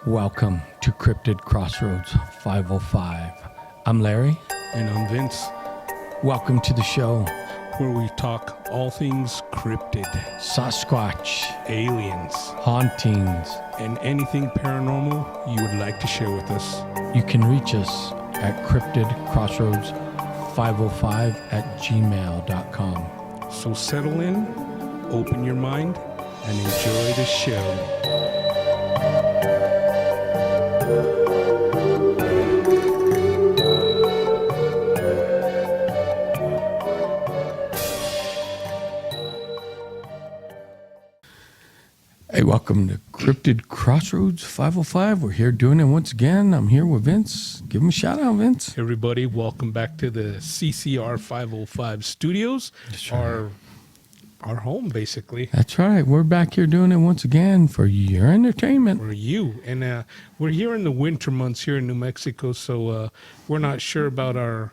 Welcome to Cryptid Crossroads 505. I'm Larry. And I'm Vince, Welcome to the show. where we talk all things cryptid, Sasquatch, aliens, hauntings. and anything paranormal you would like to share with us. You can reach us at cryptidcrossroads505@gmail.com. So settle in, open your mind, and enjoy the show. Hey, welcome to Cryptid Crossroads 505. We're here doing it once again. I'm here with Vince. Give him a shout out, Vince. Everybody, welcome back to the CCR 505 studios, right. our home, basically. That's right. We're back here doing it once again for your entertainment. For you. And we're here in the winter months here in New Mexico, so we're not sure about our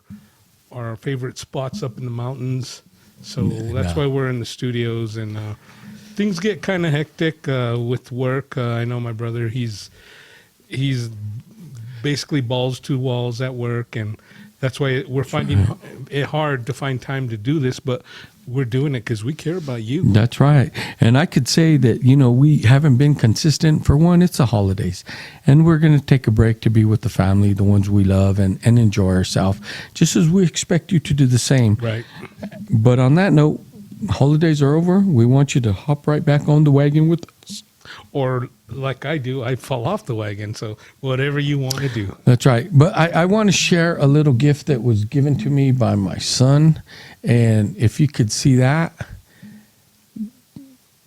favorite spots up in the mountains. So that's why we're in the studios, and things get kind of hectic with work. I know my brother, he's basically balls to walls at work, and that's why we're finding it hard to find time to do this, but we're doing it because we care about you. That's right. And I could say that, we haven't been consistent. For one, it's the holidays. And we're going to take a break to be with the family, the ones we love, and enjoy ourselves, just as we expect you to do the same. Right. But on that note, holidays are over. We want you to hop right back on the wagon with us. Or like I do, I fall off the wagon. So whatever you want to do. That's right. But I want to share a little gift that was given to me by my son. And if you could see that,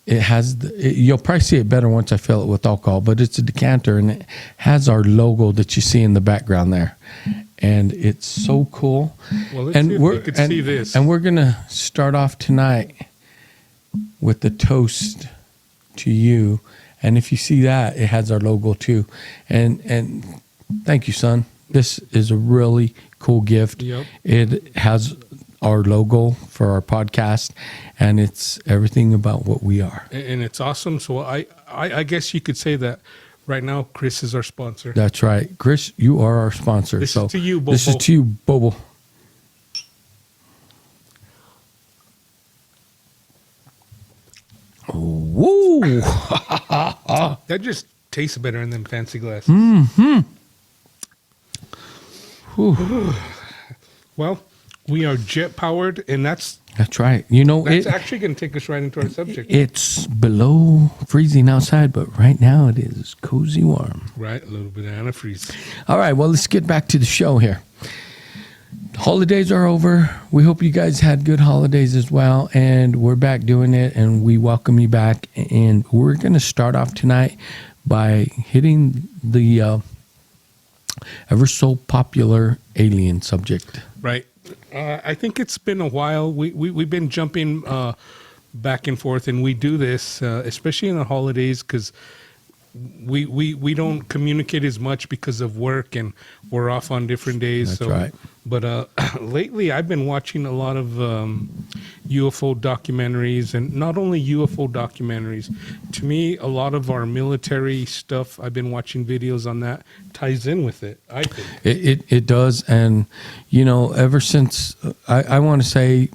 you'll probably see it better once I fill it with alcohol, but it's a decanter and it has our logo that you see in the background there. And it's so cool. Well, let's see if we could see this. And we're going to start off tonight with the toast to you. And if you see that, it has our logo too. And thank you, son. This is a really cool gift. Yep. It has our logo for our podcast, and it's everything about what we are. And it's awesome. So I guess you could say that right now, Chris is our sponsor. That's right. Chris, you are our sponsor. This is to you, Bobo. This is to you, Bobo. Woo! That just tastes better in them fancy glasses. Mm-hmm. Well, we are jet powered, and that's right. That's actually going to take us right into our subject. It's below freezing outside, but right now it is cozy warm. Right, a little bit of antifreeze. All right, well, let's get back to the show here. Holidays are over. We hope you guys had good holidays as well, and we're back doing it, and we welcome you back. And we're going to start off tonight by hitting the ever so popular alien subject. Right. I think it's been a while. We've been jumping back and forth, and we do this, especially in the holidays, because we don't communicate as much because of work, and we're off on different days. That's right. But lately, I've been watching a lot of UFO documentaries, and not only UFO documentaries. To me, a lot of our military stuff, I've been watching videos on that, ties in with it, I think. It does. And, ever since, I want to say,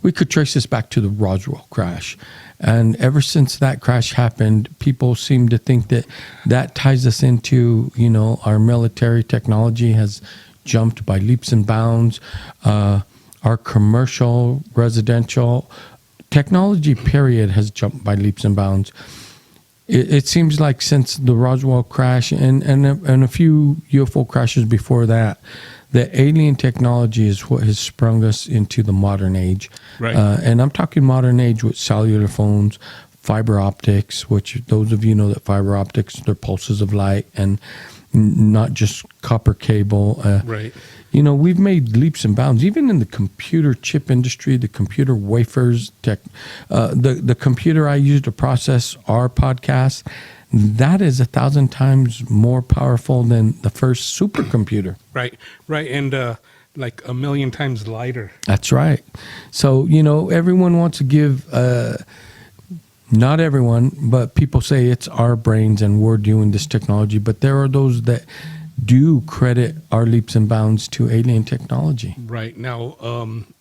we could trace this back to the Roswell crash. And ever since that crash happened, people seem to think that ties us into, our military technology has jumped by leaps and bounds. Our commercial, residential technology period has jumped by leaps and bounds. It seems like since the Roswell crash and a few UFO crashes before that, the alien technology is what has sprung us into the modern age. Right. And I'm talking modern age with cellular phones, fiber optics, which those of you know that fiber optics, they're pulses of light and not just copper cable. Right. We've made leaps and bounds, even in the computer chip industry, the computer wafers, the computer I use to process our podcast, that is 1,000 times more powerful than the first supercomputer. Right. And like 1,000,000 times lighter. That's right. So, everyone wants to give Not everyone, but people say it's our brains and we're doing this technology. But there are those that do credit our leaps and bounds to alien technology. Right. Now,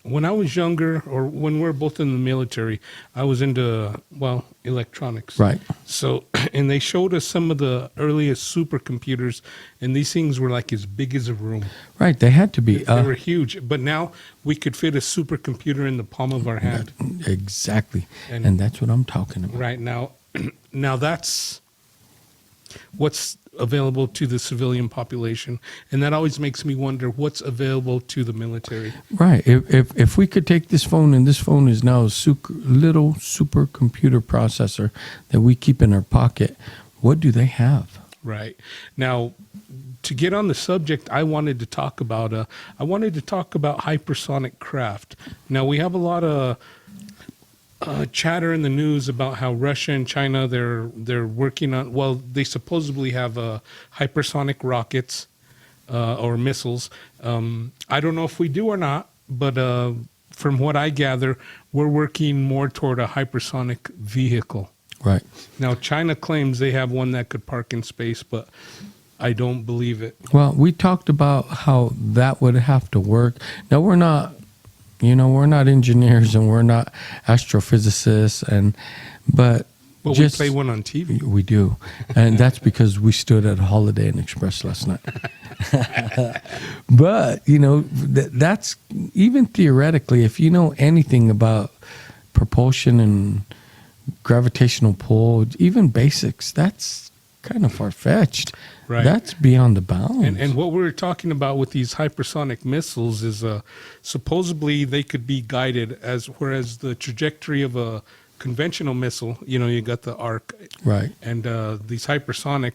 when I was younger, or when we were both in the military, I was into, well, electronics. Right. So, and they showed us some of the earliest supercomputers, and these things were like as big as a room. Right. They had to be. They were huge. But now we could fit a supercomputer in the palm of our hand. Exactly. And- And that's what I'm talking about. Right. Now that's what's available to the civilian population, and that always makes me wonder what's available to the military. Right. If we could take this phone, and this phone is now a little supercomputer processor that we keep in our pocket, what do they have? Right. Now, to get on the subject, I wanted to talk about hypersonic craft. Now, we have a lot of chatter in the news about how Russia and China they're working on. Well, they supposedly have hypersonic rockets or missiles. I don't know if we do or not, but from what I gather, we're working more toward a hypersonic vehicle. Right. Now, China claims they have one that could park in space, but I don't believe it. Well, we talked about how that would have to work. Now, we're not engineers and we're not astrophysicists, but Well, just, we play one on TV. We do. And that's because we stood at Holiday Inn Express last night. But, that's even theoretically, if you know anything about propulsion and gravitational pull, even basics, that's kind of far-fetched. Right. That's beyond the bounds. And what we're talking about with these hypersonic missiles is supposedly they could be guided, whereas the trajectory of a conventional missile, you got the arc. Right. And these hypersonic,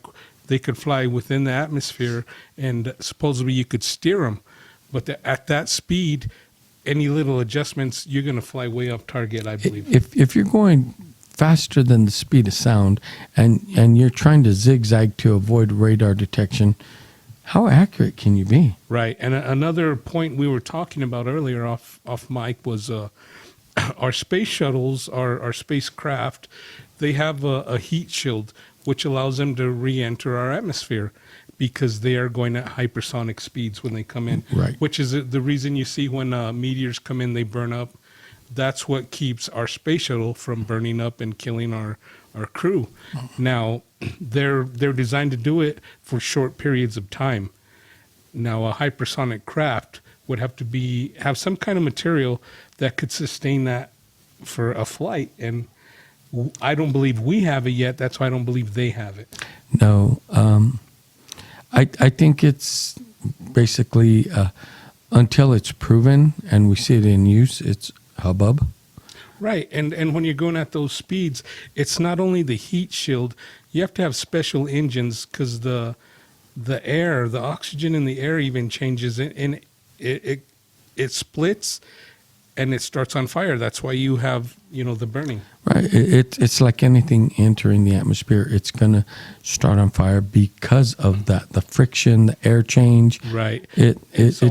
they could fly within the atmosphere, and supposedly you could steer them. But at that speed, any little adjustments, you're going to fly way off target, I believe. If you're going faster than the speed of sound and you're trying to zigzag to avoid radar detection, how accurate can you be? Right. And another point we were talking about earlier off mic was our space shuttles, our spacecraft, they have a heat shield, which allows them to re-enter our atmosphere because they are going at hypersonic speeds when they come in. Right. Which is the reason you see when meteors come in, they burn up. That's what keeps our space shuttle from burning up and killing our crew. Now, they're designed to do it for short periods of time. Now, a hypersonic craft would have to have some kind of material that could sustain that for a flight. And I don't believe we have it yet. That's why I don't believe they have it. No. I think it's basically until it's proven and we see it in use, it's hubbub. Right. And when you're going at those speeds, it's not only the heat shield, you have to have special engines because the air, the oxygen in the air even changes and it splits and it starts on fire. That's why you have, the burning. Right. It's like anything entering the atmosphere. It's going to start on fire because of that, the friction, the air change. Right. It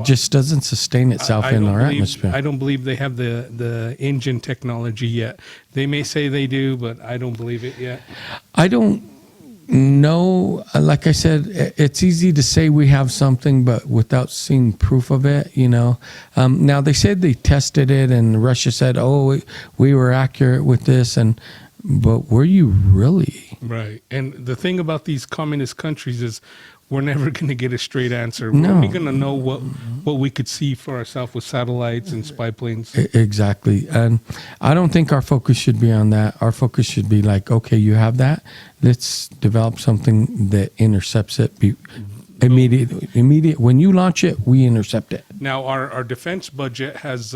just doesn't sustain itself in our atmosphere. I don't believe they have the engine technology yet. They may say they do, but I don't believe it yet. I don't know. Like I said, it's easy to say we have something, but without seeing proof of it, Now, they said they tested it, and Russia said, oh, we were accurate with this, but were you really? Right. And the thing about these communist countries is we're never going to get a straight answer. No. We're only going to know what we could see for ourselves with satellites and spy planes. Exactly. And I don't think our focus should be on that. Our focus should be like, okay, you have that. Let's develop something that intercepts it immediate. When you launch it, we intercept it. Now, our defense budget has,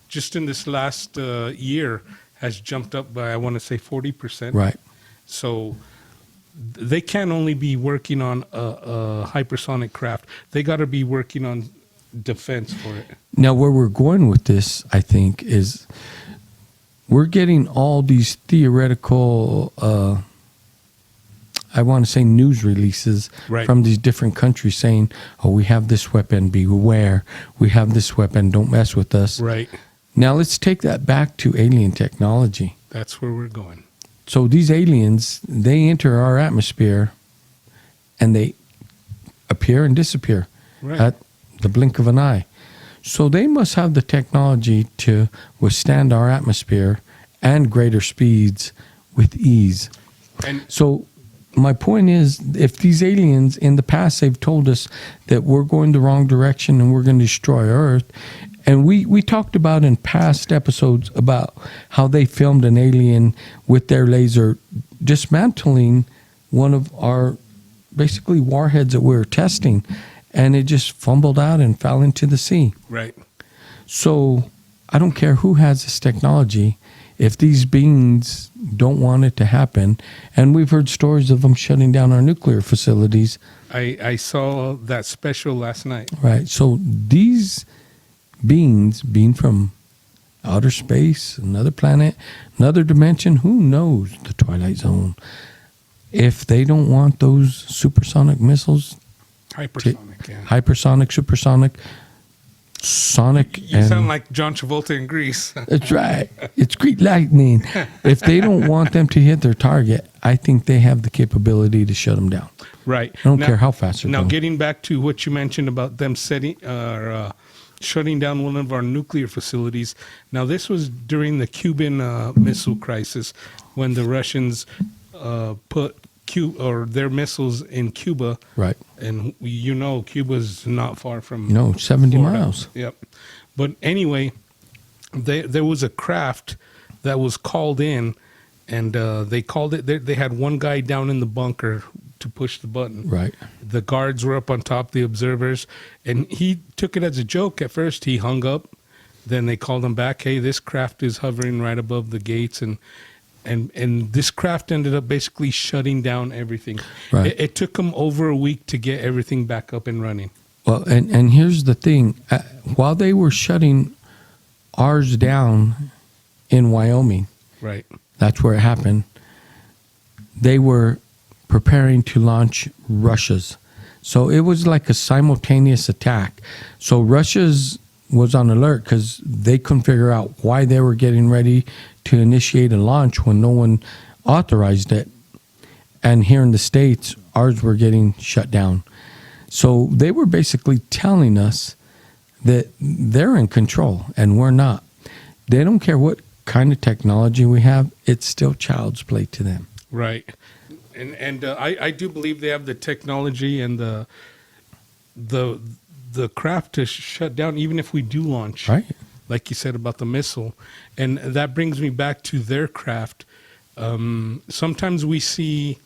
just in this last year, has jumped up by, I want to say, 40%. Right. So they can't only be working on a hypersonic craft. They got to be working on defense for it. Now, where we're going with this, I think, is we're getting all these theoretical, I want to say news releases Right. from these different countries saying, oh, we have this weapon, beware. We have this weapon, don't mess with us. Right. Now, let's take that back to alien technology. That's where we're going. So these aliens, they enter our atmosphere and they appear and disappear Right. at the blink of an eye. So they must have the technology to withstand our atmosphere and greater speeds with ease. And So my point is, if these aliens in the past, they've told us that we're going the wrong direction and we're going to destroy Earth. And we talked about in past episodes about how they filmed an alien with their laser dismantling one of our basically warheads that we were testing. And it just fumbled out and fell into the sea. right. So I don't care who has this technology. If these beings don't want it to happen, and we've heard stories of them shutting down our nuclear facilities, I saw that special last night. right? So these beings being from outer space, another planet, another dimension, who knows the Twilight Zone? If they don't want those supersonic missiles, Hypersonic, yeah. hypersonic, supersonic, sonic, You and sound like John Travolta in Grease. that's right. It's Greek lightning. If they don't want them to hit their target, I think they have the capability to shut them down. Right. I don't care how fast they're Now, going. getting back to what you mentioned about them shutting down one of our nuclear facilities. Now, this was during the Cuban missile crisis when the Russians put their missiles in Cuba. Right. And Cuba's not far from 70 Florida. miles. Yep. But anyway, there was a craft that was called in, and they called it. They had one guy down in the bunker to push the button. Right. The guards were up on top, the observers, and he took it as a joke. At first, he hung up. Then they called him back. Hey, this craft is hovering right above the gates, and this craft ended up basically shutting down everything. Right. It took them over a week to get everything back up and running. Well, and here's the thing. While they were shutting ours down in Wyoming, Right. that's where it happened, they were preparing to launch Russia's. So it was like a simultaneous attack. So Russia's was on alert because they couldn't figure out why they were getting ready to initiate a launch when no one authorized it. And here in the States, ours were getting shut down. So they were basically telling us that they're in control and we're not. They don't care what kind of technology we have. It's still child's play to them. Right. And I do believe they have the technology and the craft to shut down even if we do launch. Right. Like you said about the missile. And that brings me back to their craft. Sometimes we see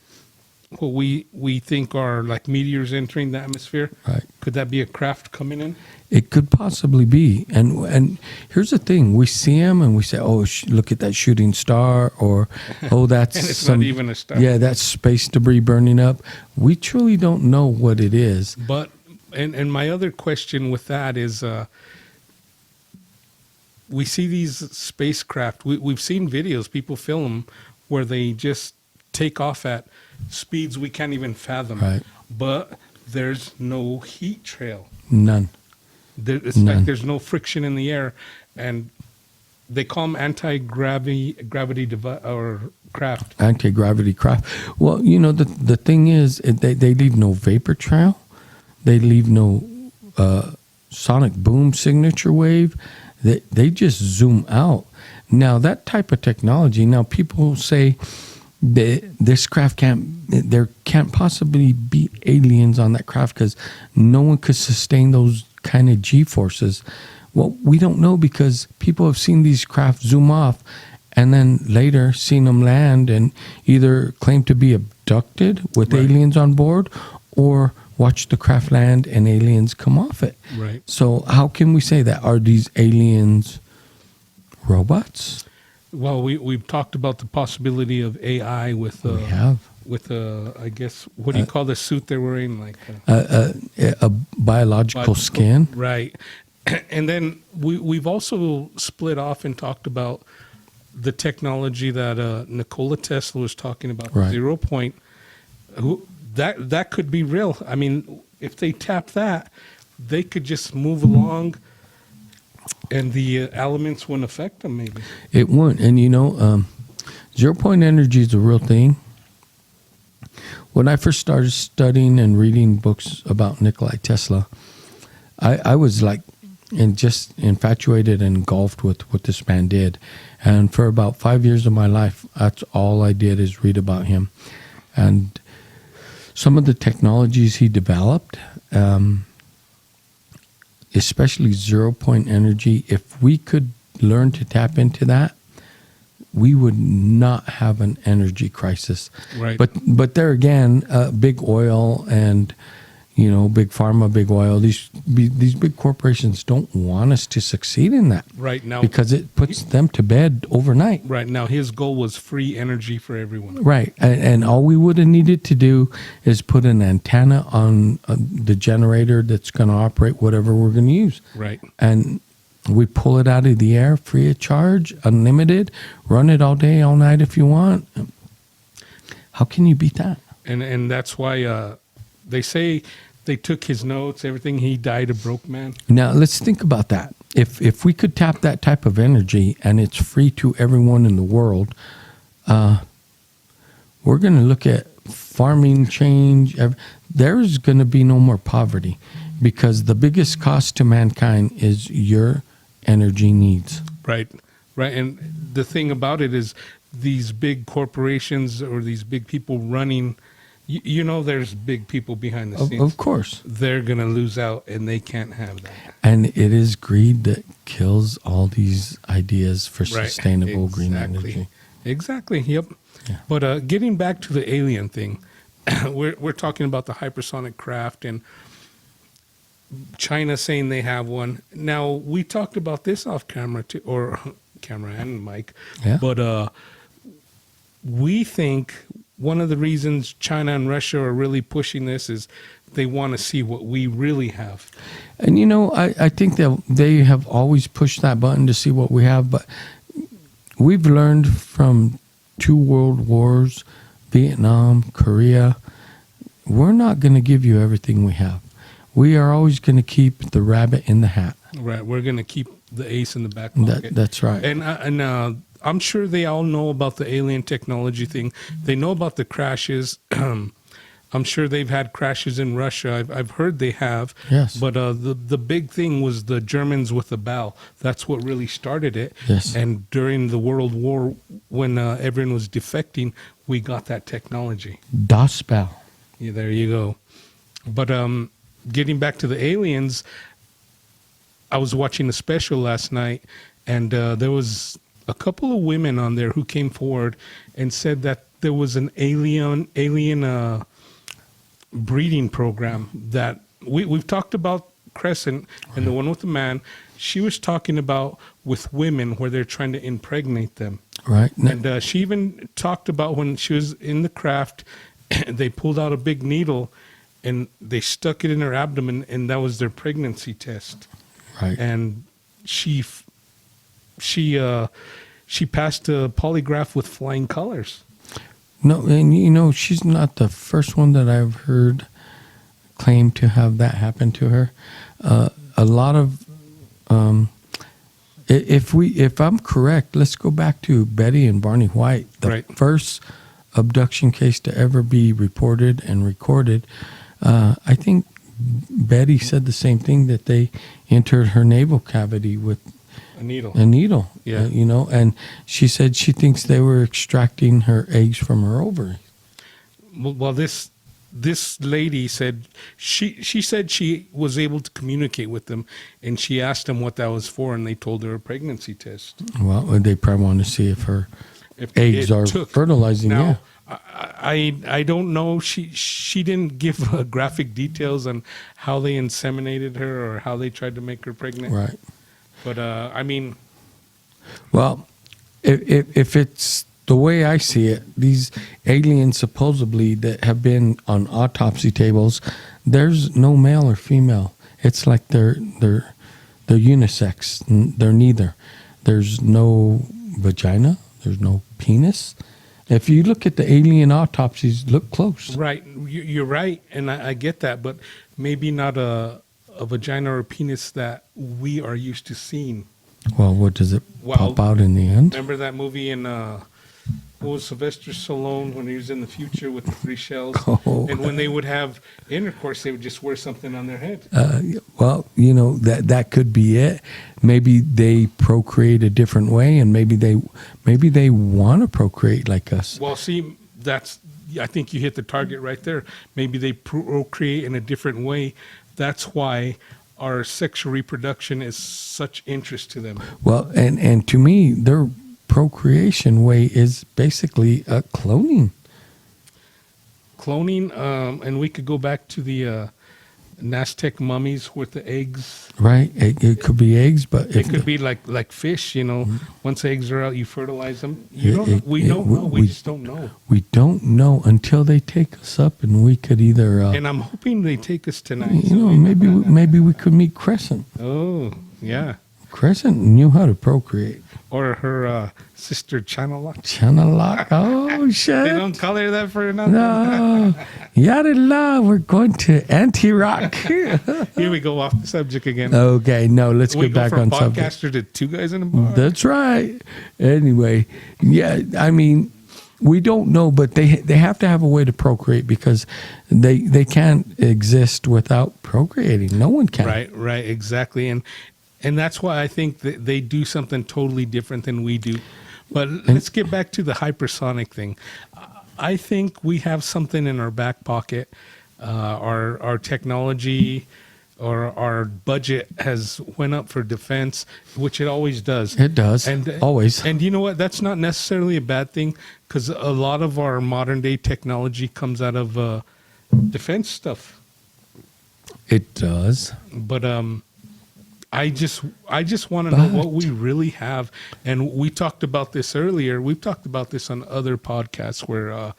what we think are like meteors entering the atmosphere. Right. Could that be a craft coming in? It could possibly be. And here's the thing. We see them and we say, oh, look at that shooting star, or, oh, that's And it's not even a star. Yeah, that's space debris burning up. We truly don't know what it is. But, and my other question with that is, we see these spacecraft. We've seen videos, people film where they just take off at speeds we can't even fathom. Right. But there's no heat trail. None. It's None. like there's no friction in the air, and they call them anti-gravity or craft. Anti-gravity craft. Well, the thing is, they leave no vapor trail. They leave no sonic boom signature wave. They just zoom out. Now, that type of technology, now people say this craft there can't possibly be aliens on that craft because no one could sustain those kind of G-forces. Well, we don't know because people have seen these craft zoom off and then later seen them land and either claim to be abducted with Right. aliens on board or watch the craft land and aliens come off it. Right. So how can we say that? Are these aliens robots? Well, we've talked about the possibility of AI with We have I guess, what do you call the suit they're wearing? Like a biological skin. Right. And then we've also split off and talked about the technology that Nikola Tesla was talking about, Right. 0 point. That could be real. I mean, if they tap that, they could just move along and the elements wouldn't affect them maybe. It wouldn't. And Zero point energy is a real thing. When I first started studying and reading books about Nikola Tesla, I was like, and just infatuated and engulfed with what this man did. And for about 5 years of my life, that's all I did is read about him. And some of the technologies he developed, especially 0 point energy, if we could learn to tap into that, we would not have an energy crisis. Right. But there again, big oil and, big pharma, big oil, these big corporations don't want us to succeed in that. Right now, Because it puts them to bed overnight. right now, his goal was free energy for everyone. Right. And all we would have needed to do is put an antenna on the generator that's going to operate whatever we're going to use. Right. And we pull it out of the air free of charge, unlimited, run it all day, all night if you want. How can you beat that? And that's why they say they took his notes, everything. He died a broke man. Now, let's think about that. If we could tap that type of energy and it's free to everyone in the world, we're going to look at farming change. There's going to be no more poverty because the biggest cost to mankind is your energy needs. Right. Right. And the thing about it is these big corporations or these big people running, there's big people behind the scenes. Of course. They're going to lose out and they can't have that. And it is greed that kills all these ideas for Right. sustainable green energy. Exactly. Yep. Yeah. But getting back to the alien thing, we're talking about the hypersonic craft and China saying they have one. Now we talked about this off camera too, or camera and mic. Yeah. But we think one of the reasons China and Russia are really pushing this is they want to see what we really have. And I think that they have always pushed that button to see what we have, but we've learned from 2 world wars, Vietnam, Korea, we're not going to give you everything we have. We are always going to keep the rabbit in the hat. Right. We're going to keep the ace in the back pocket. That's right. And I'm sure they all know about the alien technology thing. They know about the crashes. I'm sure they've had crashes in Russia. I've heard they have. Yes. But the big thing was the Germans with the bow. That's what really started it. Yes. And during the World War, when everyone was defecting, we got that technology. Das Bow. Yeah, there you go. But getting back to the aliens, I was watching a special last night, and there was a couple of women on there who came forward and said that there was an alien breeding program that we've talked about Crescent and the one with the man. She was talking about with women where they're trying to impregnate them. Right. And she even talked about when she was in the craft, they pulled out a big needle and they stuck it in her abdomen, and that was their pregnancy test. Right. And she passed a polygraph with flying colors. No, and she's not the first one that I've heard claim to have that happen to her. A lot of, if I'm correct, let's go back to Betty and Barney White, the Right. first abduction case to ever be reported and recorded. I think Betty said the same thing, that they entered her navel cavity with A needle. a needle. Yeah. And she said she thinks they were extracting her eggs from her ovary. Well, this lady said she said she was able to communicate with them, and she asked them what that was for, and they told her a pregnancy test. Well, they probably want to see if her If eggs it are took- fertilizing. Yeah. Now, I don't know. She didn't give graphic details on how they inseminated her or how they tried to make her pregnant. Right. But I mean, Well, if it's the way I see it, these aliens supposedly that have been on autopsy tables, there's no male or female. It's like they're unisex. They're neither. There's no vagina. There's no penis. If you look at the alien autopsies, look close. right, you're right, and I get that, but maybe not a vagina or a penis that we are used to seeing. Well, what does it Well, pop out in the end? Remember that movie in what was Sylvester Stallone when he was in the future with the 3 shells? Oh. And when they would have intercourse, they would just wear something on their head. Well, that could be it. Maybe they procreate a different way, and maybe they want to procreate like us. Well, see, I think you hit the target right there. Maybe they procreate in a different way. That's why our sexual reproduction is such interest to them. Well, and to me, their procreation way is basically cloning. Cloning, and we could go back to the Aztec mummies with the eggs. Right? It could be eggs, but It could be like fish, Once eggs are out, you fertilize them. We just don't know. We don't know until they take us up, and we could either. And I'm hoping they take us tonight. Maybe we could meet Crescent. Oh, yeah. Crescent knew how to procreate. Or her sister Chanalak. Chanalak. Oh, shit. They don't call her that for nothing. No. Yada, we're going to anti-rock. Here we go off the subject again. Okay, no, let's We get go back from on subject. podcaster to 2 guys in a bar. That's right. Anyway, yeah, I mean, we don't know, but they have to have a way to procreate because they can't exist without procreating. No one can. Right, exactly. And that's why I think that they do something totally different than we do. But let's get back to the hypersonic thing. I think we have something in our back pocket. Our technology or our budget has went up for defense, which it always does. It does, always. And you know what? That's not necessarily a bad thing because a lot of our modern day technology comes out of defense stuff. It does. But I just want to know what we really have. And we talked about this earlier. We've talked about this on other podcasts where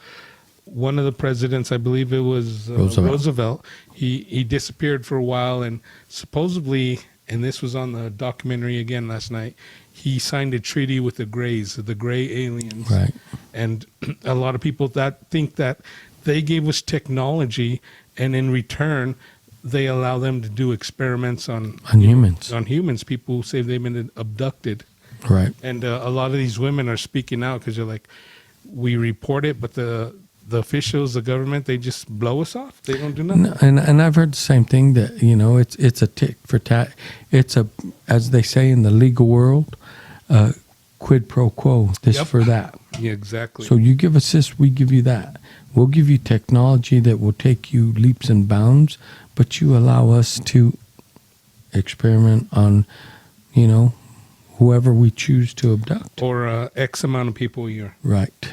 one of the presidents, I believe it was Roosevelt, he disappeared for a while, and supposedly, and this was on the documentary again last night, he signed a treaty with the Greys, the Gray aliens. Right. And a lot of people think that they gave us technology, and in return, they allow them to do experiments on humans. On humans, people who say they've been abducted. Right. And a lot of these women are speaking out because they're like, we report it, but the officials, the government, they just blow us off. They don't do nothing. No, and I've heard the same thing that it's a tick for tat. It's as they say in the legal world, quid pro quo. This for that. Yeah, exactly. So you give us this, we give you that. We'll give you technology that will take you leaps and bounds, but you allow us to experiment on, whoever we choose to abduct. Or X amount of people a year. Right.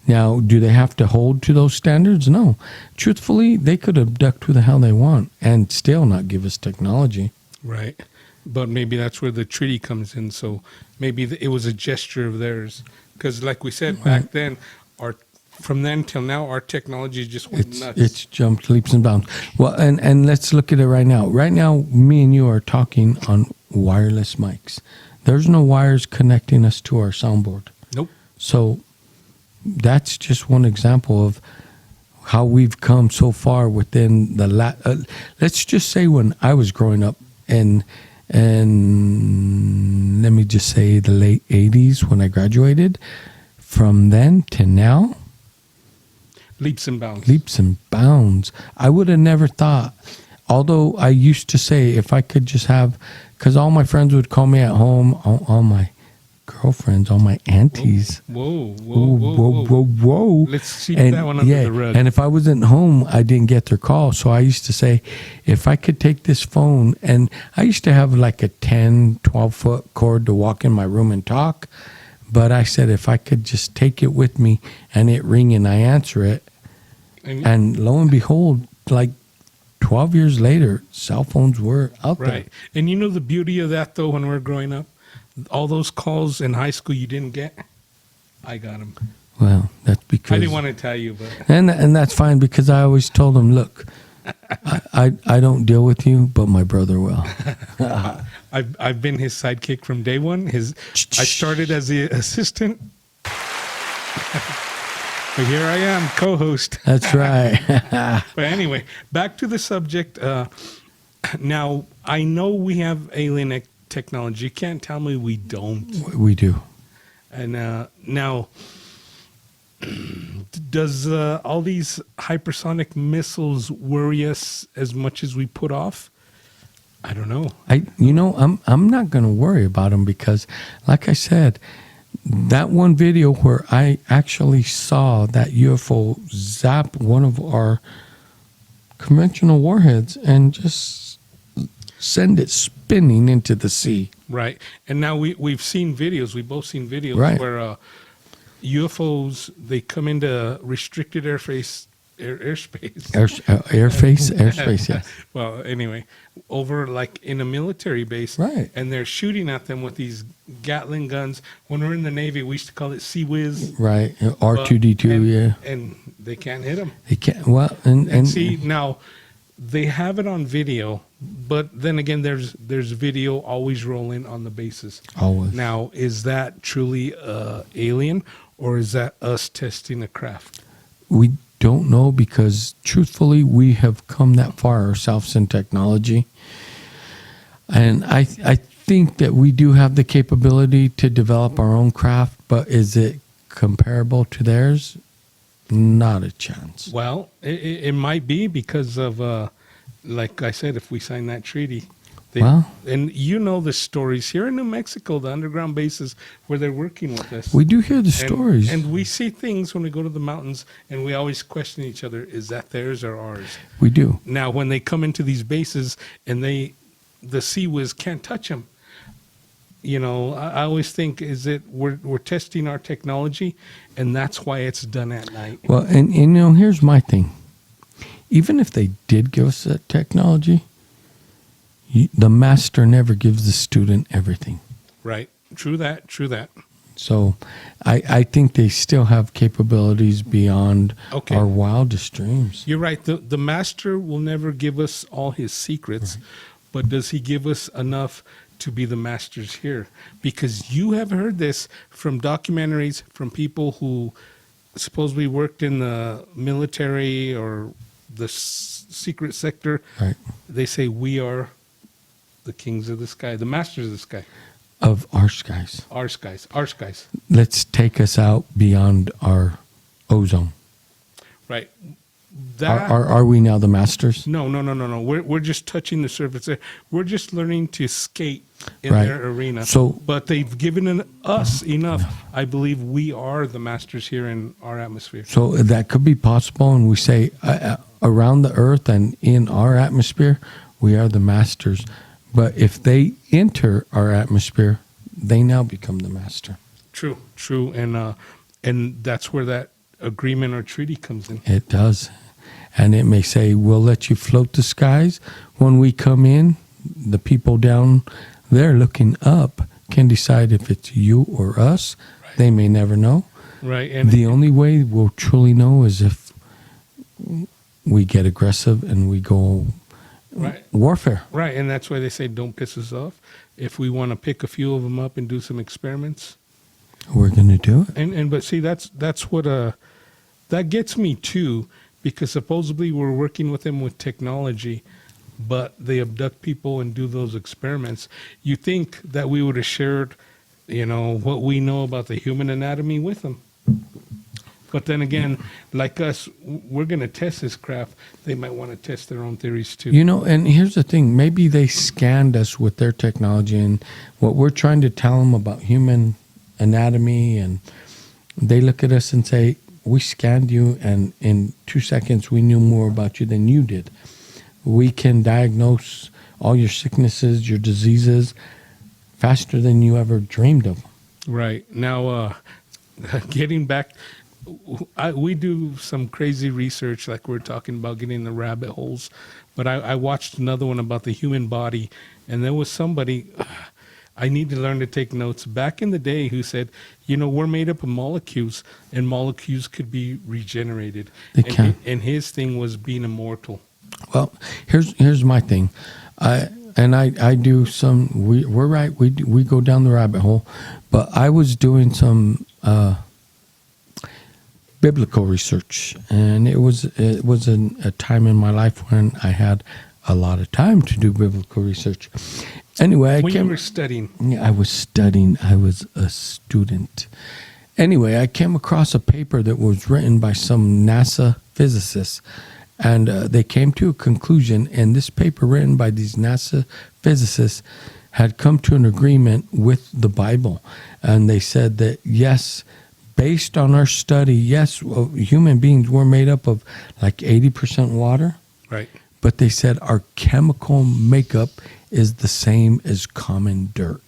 Now, do they have to hold to those standards? No. Truthfully, they could abduct who the hell they want and still not give us technology. Right. But maybe that's where the treaty comes in. So maybe it was a gesture of theirs. Because like we said back then, from then till now, our technology just went nuts. It's jumped leaps and bounds. Well, and let's look at it right now. Right now, me and you are talking on wireless mics. There's no wires connecting us to our soundboard. Nope. So that's just one example of how we've come so far within the let's just say when I was growing up and let me just say the late 80s when I graduated. From then to now, leaps and bounds. Leaps and bounds. I would have never thought, although I used to say if I could just have, because all my friends would call me at home, all my girlfriends, all my aunties. Whoa. Let's sweep that one under the rug. And if I wasn't home, I didn't get their call. So I used to say, if I could take this phone, and I used to have like a 10, 12-foot cord to walk in my room and talk. But I said, if I could just take it with me and it ring and I answer it, and lo and behold, like 12 years later, cell phones were out there. Right. And you know the beauty of that, though, when we were growing up? All those calls in high school you didn't get, I got them. Well, that's because... I didn't want to tell you, but... And that's fine, because I always told them, look, I don't deal with you, but my brother will. I've been his sidekick from day one. I started as the assistant. But here I am, co-host. That's right. But anyway, back to the subject. Now, I know we have alien technology. You can't tell me we don't. We do. And now, does all these hypersonic missiles worry us as much as we put off? I don't know. I'm not going to worry about them because, like I said, that one video where I actually saw that UFO zap one of our conventional warheads and just send it spinning into the sea. Right. And now we've seen videos. We've both seen videos Right. where UFOs, they come into restricted airspace. Airspace, yes. Well, anyway, over like in a military base. Right. And they're shooting at them with these Gatling guns. When we're in the Navy, we used to call it Sea Whiz. Right. R2D2, yeah. And they can't hit them. They can't, well, and See, now they have it on video, but then again, there's video always rolling on the bases. always. Now, is that truly alien, or is that us testing a craft? We don't know because, truthfully, we have come that far ourselves in technology. And I think that we do have the capability to develop our own craft, but is it comparable to theirs? Not a chance. Well, it might be because of, like I said, if we sign that treaty. Well, and you know the stories here in New Mexico, the underground bases where they're working with us. we do hear the stories. And we see things when we go to the mountains, and we always question each other, is that theirs or ours? We do. Now, when they come into these bases and the Sea Whiz can't touch them, I always think, is it we're testing our technology, and that's why it's done at night. Well, and here's my thing. Even if they did give us that technology, the master never gives the student everything. Right. True that. So I think they still have capabilities beyond Okay. our wildest dreams. You're right. The master will never give us all his secrets, but does he give us enough to be the masters here? Because you have heard this from documentaries from people who supposedly worked in the military or the secret sector. Right. They say we are the kings of the sky, the masters of the sky, Of our skies. our skies. Let's take us out beyond our ozone. Right. That Are we now the masters? No. We're just touching the surface there. We're just learning to skate in Right. their arena. So- but they've given us enough. I believe we are the masters here in our atmosphere. So that could be possible. And we say around the earth and in our atmosphere, we are the masters. But if they enter our atmosphere, they now become the master. True, and that's where that agreement or treaty comes in. It does. And it may say, we'll let you float the skies. When we come in, the people down there looking up can decide if it's you or us. Right. They may never know. Right, and The only way we'll truly know is if we get aggressive and we go right, warfare. right, and that's why they say don't piss us off. If we want to pick a few of them up and do some experiments, We're going to do it. and but see that's what that gets me too, because supposedly we're working with them with technology, but they abduct people and do those experiments. You think that we would have shared, what we know about the human anatomy with them. But then again, like us, we're going to test this craft. They might want to test their own theories too. And here's the thing. Maybe they scanned us with their technology and what we're trying to tell them about human anatomy, and they look at us and say, we scanned you, and in 2 seconds, we knew more about you than you did. We can diagnose all your sicknesses, your diseases, faster than you ever dreamed of. Right. Now, getting back, we do some crazy research, like we're talking about getting the rabbit holes, but I watched another one about the human body, and there was somebody, I need to learn to take notes, back in the day who said, we're made up of molecules, and molecules could be regenerated. They can. And his thing was being immortal. Well, here's my thing. I do some. We're right. We go down the rabbit hole, but I was doing some biblical research, and it was a time in my life when I had a lot of time to do biblical research, Anyway, When you were studying. I was studying. I was a student. Anyway, I came across a paper that was written by some NASA physicists, and they came to a conclusion. And this paper, written by these NASA physicists, had come to an agreement with the Bible. And they said that, yes, based on our study, yes, human beings were made up of like 80% water. Right. But they said our chemical makeup is the same as common dirt.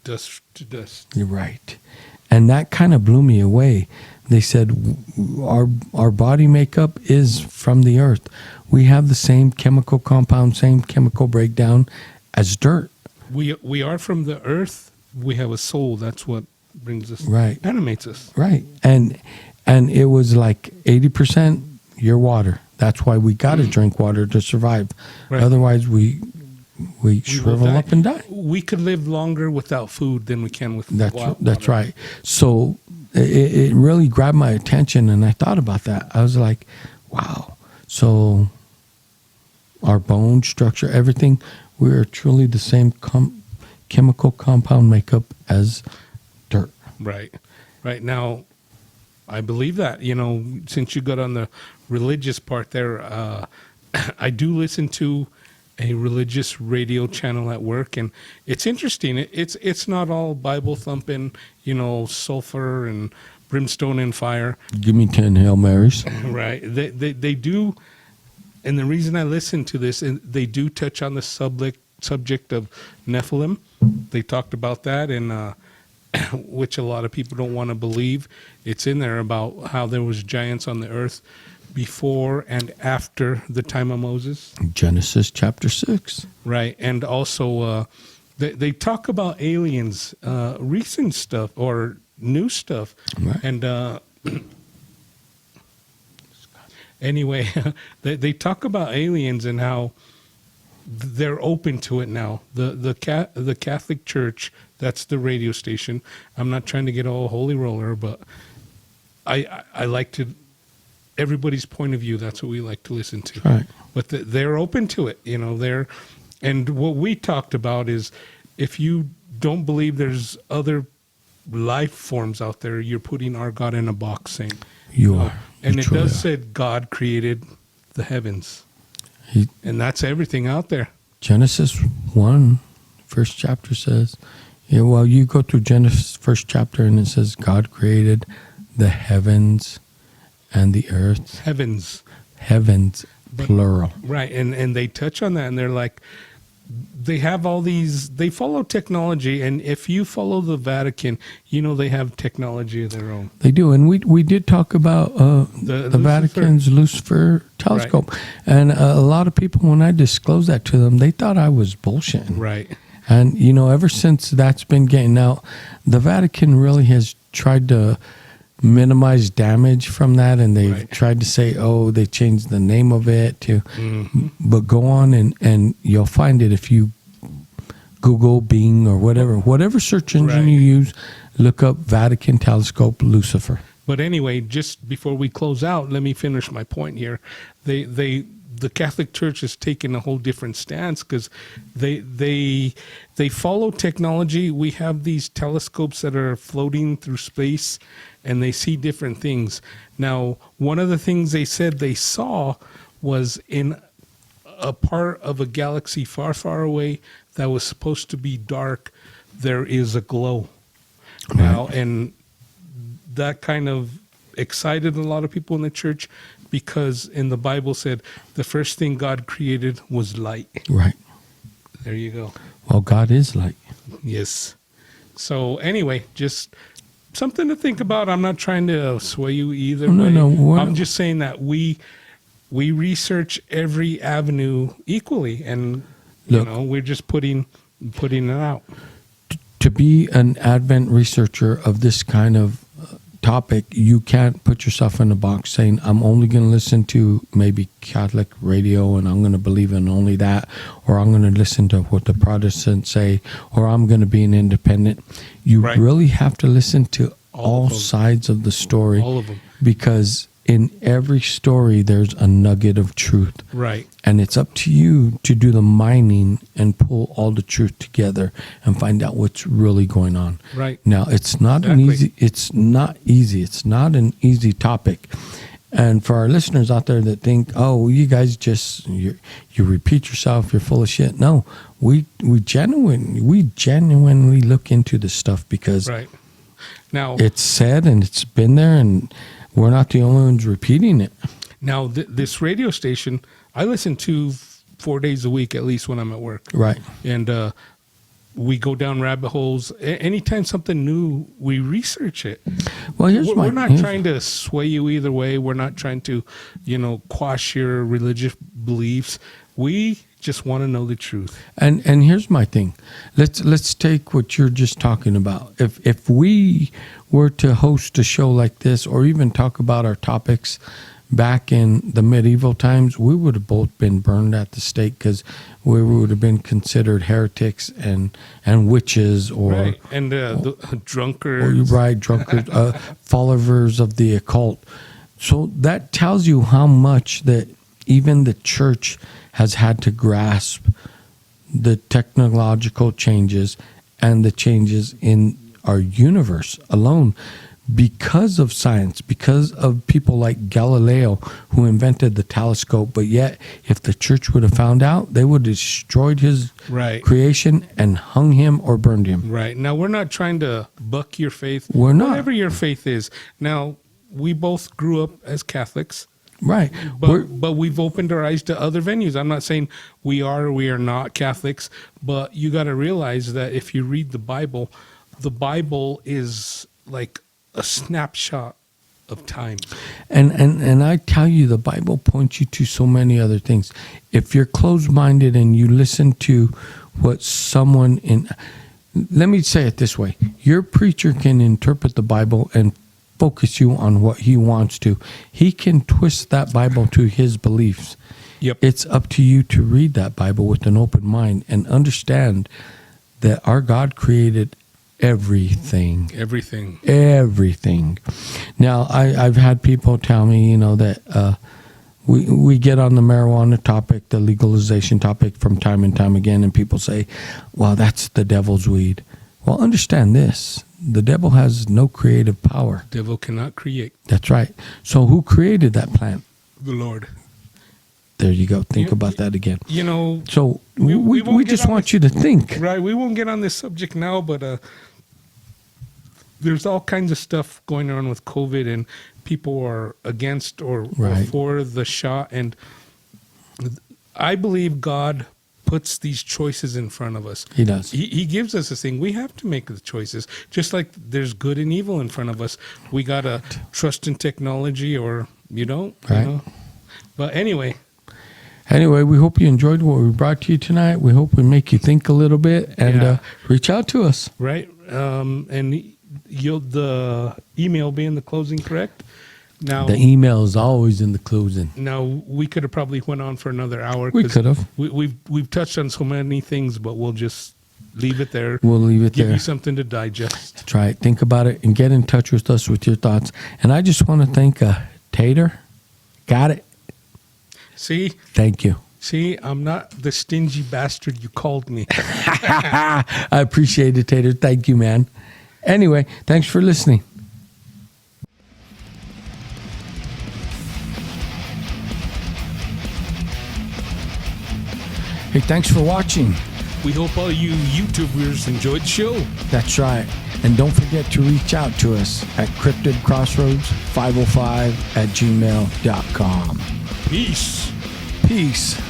Dust to dust. You're right. And that kind of blew me away. They said our body makeup is from the earth. We have the same chemical compound, same chemical breakdown as dirt. We are from the earth. We have a soul. That's what brings us, Right. animates us. Right. And it was like 80% your water. That's why we got to drink water to survive. Right. Otherwise, we shrivel die. up and die. We could live longer without food than we can with water. That's right. So it really grabbed my attention, and I thought about that. I was like, wow. So our bone structure, everything, we are truly the same chemical compound makeup as dirt. Right. Right. Now, I believe that, since you got on the religious part there, I do listen to a religious radio channel at work, and it's interesting. It's not all Bible thumping, sulfur and brimstone and fire. Give me 10 Hail Marys. Right. They do, and the reason I listen to this, and they do touch on the subject of Nephilim. They talked about that, and which a lot of people don't want to believe. It's in there about how there was giants on the earth before and after the time of Moses. Genesis chapter 6. Right. And also they talk about aliens, recent stuff or new stuff. Right. And anyway, they talk about aliens and how they're open to it now. The Catholic Church, that's the radio station. I'm not trying to get all holy roller, but I like to, everybody's point of view, that's what we like to listen to. Right. But they're open to it, and what we talked about is if you don't believe there's other life forms out there, you're putting our God in a box, saying You are. And You it truly does are. say God created the heavens. He- And that's everything out there. Genesis 1, first chapter says, you go through Genesis first chapter and it says God created the heavens and the earth. Heavens. Heavens, plural. Right. And they touch on that, and they're like, they have all these, they follow technology. And if you follow the Vatican, they have technology of their own. They do. And we did talk about the Vatican's Lucifer telescope. Right. And a lot of people, when I disclosed that to them, they thought I was bullshitting. Right. And, ever since that's been getting out, the Vatican really has tried to minimize damage from that, and they've tried to say, they changed the name of it to, but go on and you'll find it if you Google, Bing, or whatever search engine you use, look up Vatican Telescope Lucifer. But anyway, just before we close out, let me finish my point here. The Catholic Church has taken a whole different stance because they follow technology. We have these telescopes that are floating through space, and they see different things. Now, one of the things they said they saw was in a part of a galaxy far, far away that was supposed to be dark, there is a glow. Right. Now, and that kind of excited a lot of people in the church, because in the Bible said the first thing God created was light. Right. There you go. Well, God is light. Yes. So anyway, just something to think about. I'm not trying to sway you either way. No. I'm just saying that we research every avenue equally, and we're just putting it out. To be an Advent researcher of this kind of topic, you can't put yourself in a box saying, I'm only going to listen to maybe Catholic radio and I'm going to believe in only that, or I'm going to listen to what the Protestants say, or I'm going to be an independent. You really have to listen to all sides of the story. All of them. Because in every story, there's a nugget of truth. Right. And it's up to you to do the mining and pull all the truth together and find out what's really going on. Right. Now, it's not it's not easy. It's not an easy topic. And for our listeners out there that think, oh, you guys you repeat yourself, you're full of shit. No, we genuinely look into this stuff because Right. Now it's said and it's been there, and we're not the only ones repeating it. Now, this radio station, I listen to 4 days a week, at least when I'm at work. Right. And we go down rabbit holes. Anytime something new, we research it. Well, We're not trying to sway you either way. We're not trying to, quash your religious beliefs. We just want to know the truth. And here's my thing. Let's take what you're just talking about. If we were to host a show like this, or even talk about our topics back in the medieval times, we would have both been burned at the stake because we would have been considered heretics and witches, or Right. And the drunkards. drunkards, followers of the occult. So that tells you how much that even the church has had to grasp the technological changes and the changes in our universe alone, because of science, because of people like Galileo, who invented the telescope. But yet, if the church would have found out, they would have destroyed his Right. creation and hung him or burned him. Right. Now, we're not trying to buck your faith. We're not. Whatever your faith is. Now, we both grew up as Catholics. Right. But we've opened our eyes to other venues. I'm not saying we are or we are not Catholics, but you got to realize that if you read the Bible is like a snapshot of time. And I tell you, the Bible points you to so many other things. If you're closed-minded and you listen to what someone let me say it this way. Your preacher can interpret the Bible and focus you on what he wants to. He can twist that Bible to his beliefs. Yep. It's up to you to read that Bible with an open mind and understand that our God created everything. Everything. Now, I've had people tell me, that we get on the marijuana topic, the legalization topic from time and time again, and people say, well, that's the devil's weed. Well, understand this. The devil has no creative power. Devil cannot create. That's right. So who created that plant? The Lord. There you go. Think about that again. So we we just want you to think. Right. We won't get on this subject now, but there's all kinds of stuff going on with COVID, and people are against or for the shot. And I believe God puts these choices in front of us. He does. He gives us this thing. We have to make the choices. Just like there's good and evil in front of us. We got to trust in technology, or you don't. Right. But anyway, we hope you enjoyed what we brought to you tonight. We hope we make you think a little bit, and reach out to us. Right. And the email will be in the closing, correct? Now, the email is always in the closing. Now, we could have probably went on for another hour. We could have. We've touched on so many things, but we'll just leave it there. We'll leave it there. Give you something to digest. That's right. Think about it and get in touch with us with your thoughts. And I just want to thank Tater. Got it. See? Thank you. See, I'm not the stingy bastard you called me. I appreciate it, Tater. Thank you, man. Anyway, thanks for listening. Hey, thanks for watching. We hope all you YouTubers enjoyed the show. That's right. And don't forget to reach out to us at cryptidcrossroads505@gmail.com. Peace. Peace.